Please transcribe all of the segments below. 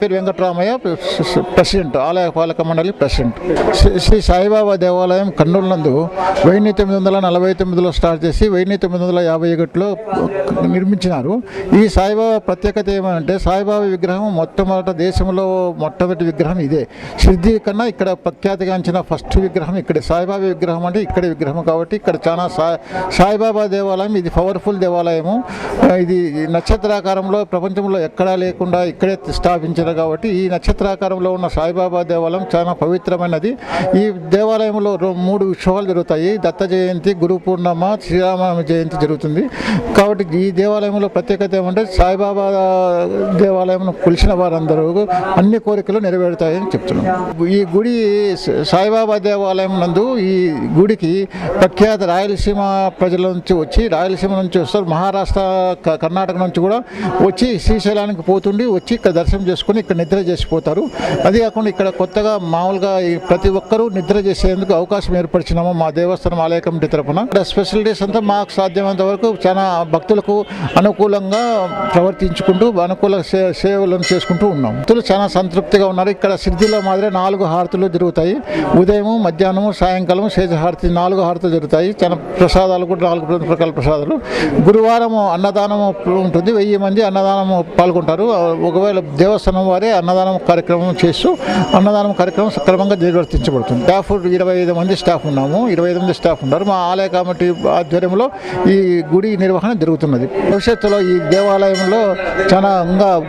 పేరు వెంకటరామయ్య, ప్రెసిడెంట్, ఆలయ పాలక మండలి ప్రెసిడెంట్. శ్రీ సాయిబాబా దేవాలయం కర్నూలు నందు 1949లో స్టార్ట్ చేసి 1951లో నిర్మించినారు. ఈ సాయిబాబా ప్రత్యేకత ఏమంటే సాయిబాబా విగ్రహం దేశంలో మొట్టమొదటి విగ్రహం ఇదే. షిర్డీ కన్నా ఇక్కడ ప్రఖ్యాతిగాంచిన ఫస్ట్ విగ్రహం ఇక్కడే. సాయిబాబా విగ్రహం అంటే ఇక్కడే విగ్రహం కాబట్టి ఇక్కడ చాలా సాయిబాబా దేవాలయం ఇది పవర్ఫుల్ దేవాలయము. ఇది నక్షత్రాకారంలో ప్రపంచంలో ఎక్కడా లేకుండా ఇక్కడే స్థాపించారు కాబట్టి ఈ నక్షత్రాకారంలో ఉన్న సాయిబాబా దేవాలయం చాలా పవిత్రమైనది. ఈ దేవాలయంలో 3 ఉత్సవాలు జరుగుతాయి. దత్త జయంతి, గురు పూర్ణిమ, శ్రీరామ జయంతి జరుగుతుంది. కాబట్టి ఈ దేవాలయంలో ప్రత్యేకత ఏమంటే సాయిబాబా దేవాలయం కొలిసిన వారందరూ అన్ని కోరికలు నెరవేరుతాయని చెప్తున్నాం. ఈ గుడి సాయిబాబా దేవాలయం నందు ఈ గుడికి ప్రఖ్యాత రాయలసీమ ప్రజల నుంచి వచ్చి, రాయలసీమ నుంచి వస్తారు, మహారాష్ట్ర, కర్ణాటక నుంచి కూడా వచ్చి శ్రీశైలానికి పోతుండి వచ్చి ఇక్కడ దర్శనం చేసుకుని ఇక్కడ నిద్ర చేసిపోతారు. అది కాకుండా ఇక్కడ కొత్తగా మామూలుగా ప్రతి ఒక్కరూ నిద్ర చేసేందుకు అవకాశం ఏర్పరిచినాము మా దేవస్థానం ఆలయ కమిటీ తరఫున. ఇక్కడ స్పెషలిటీస్ అంతా మాకు సాధ్యమైనంత వరకు చాలా భక్తులకు అనుకూలంగా ప్రవర్తించుకుంటూ అనుకూల సేవలను చేసుకుంటూ ఉన్నాం. భక్తులు చాలా సంతృప్తిగా ఉన్నారు. ఇక్కడ షిర్డీలో మాదిరి 4 హారతులు జరుగుతాయి. ఉదయం, మధ్యాహ్నం, సాయంకాలం శేషహారతి 4 హారతులు జరుగుతాయి. చాలా ప్రసాదాలు కూడా 4 రకాల ప్రసాదాలు. గురువారం అన్నదానం ఉంటుంది. 1000 మంది అన్నదానం పాల్గొంటారు. ఒకవేళ దేవస్థానం వారే అన్నదానం కార్యక్రమం చేస్తూ అన్నదానం కార్యక్రమం సక్రమంగా నిర్వర్తించబడుతుంది. స్టాఫ్ 25 మంది స్టాఫ్ ఉన్నాము. 25 మంది స్టాఫ్ ఉన్నారు. మా ఆలయ కమిటీ ఆధ్వర్యంలో ఈ గుడి నిర్వహణ జరుగుతున్నది. భవిష్యత్తులో ఈ దేవాలయంలో చాలా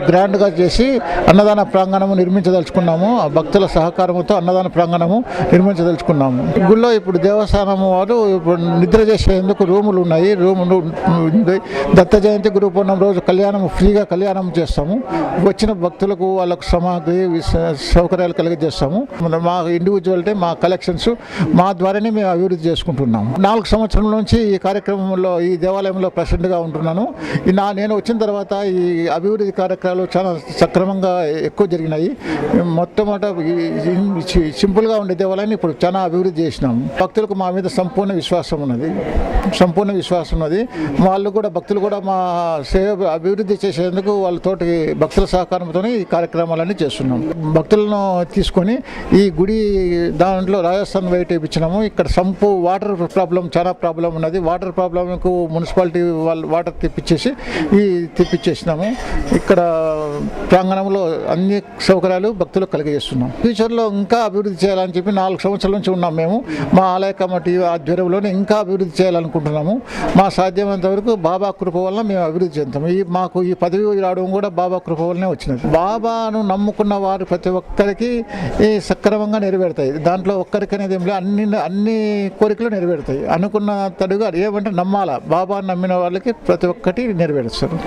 గ్రాండ్గా చేసి అన్నదాన ప్రాంగణము నిర్మించదలుచుకున్నాము. భక్తుల సహకారంతో అన్నదాన ప్రాంగణము నిర్మించదలుచుకున్నాము. గుళ్ళో ఇప్పుడు దేవస్థానం వారు ఇప్పుడు నిద్ర చేసేందుకు రూములు ఉన్నాయి. దత్త జయంతి, గురు పూర్ణిమ రోజు ఫ్రీగా కళ్యాణం చేస్తాము. వచ్చిన భక్తులకు వాళ్ళకు సామాగ్రి సౌకర్యాలు కలిగజేస్తాము. మా ఇండివిజువాలిటీ, మా కలెక్షన్స్ మా ద్వారానే మేము అభివృద్ధి చేసుకుంటున్నాము. 4 సంవత్సరాల నుంచి ఈ కార్యక్రమంలో ఈ దేవాలయంలో ప్రెసిడెంట్గా ఉంటున్నాను. నేను వచ్చిన తర్వాత ఈ అభివృద్ధి కార్యక్రమాలు చాలా సక్రమంగా ఎక్కువ జరిగినాయి. సింపుల్గా ఉండే దేవాలయాన్ని ఇప్పుడు చాలా అభివృద్ధి చేసినాము. భక్తులకు మా మీద సంపూర్ణ విశ్వాసం ఉన్నది. వాళ్ళు కూడా భక్తులు కూడా మా సేవ అభివృద్ధి చేసేందుకు వాళ్ళతోటి భక్తుల సహకారంతో ఈ కార్యక్రమాలన్నీ చేస్తున్నాం. భక్తులను తీసుకొని ఈ గుడి దాంట్లో రాజస్థాన్ వైట్ ఇప్పించినాము. ఇక్కడ వాటర్ ప్రాబ్లం చాలా ప్రాబ్లం ఉన్నది. వాటర్ ప్రాబ్లంకు మున్సిపాలిటీ వాళ్ళు వాటర్ తెప్పించేసినాము. ఇక్కడ ప్రాంగణంలో అన్ని సౌకర్యాలు భక్తులకు కలిగజేస్తున్నాం. ఫ్యూచర్లో ఇంకా అభివృద్ధి చేయాలని చెప్పి 4 సంవత్సరాల నుంచి ఉన్నాం మేము. మా ఆలయ కమిటీ ఆధ్వర్యంలోనే ఇంకా అభివృద్ధి చేయాలనుకుంటున్నాము. మా సాధ్యమైనంత వరకు బాబా కృప వల్ల మేము అభివృద్ధి చెందుతాము. మాకు ఈ పదవి రావడం కూడా బాబా కృప వల్లనే వచ్చినది. బాబాను నమ్ముకున్న వారు ప్రతి ఒక్కరికి సక్రమంగా నెరవేరుతాయి. దాంట్లో ఒక్కరికనేది ఏం లేదు, అన్ని కోరికలు నెరవేరుతాయి. అనుకున్న తడుగా ఏమంటే నమ్మాలా. బాబాను నమ్మిన వాళ్ళకి ప్రతి ఒక్కటి నెరవేరుస్తారు.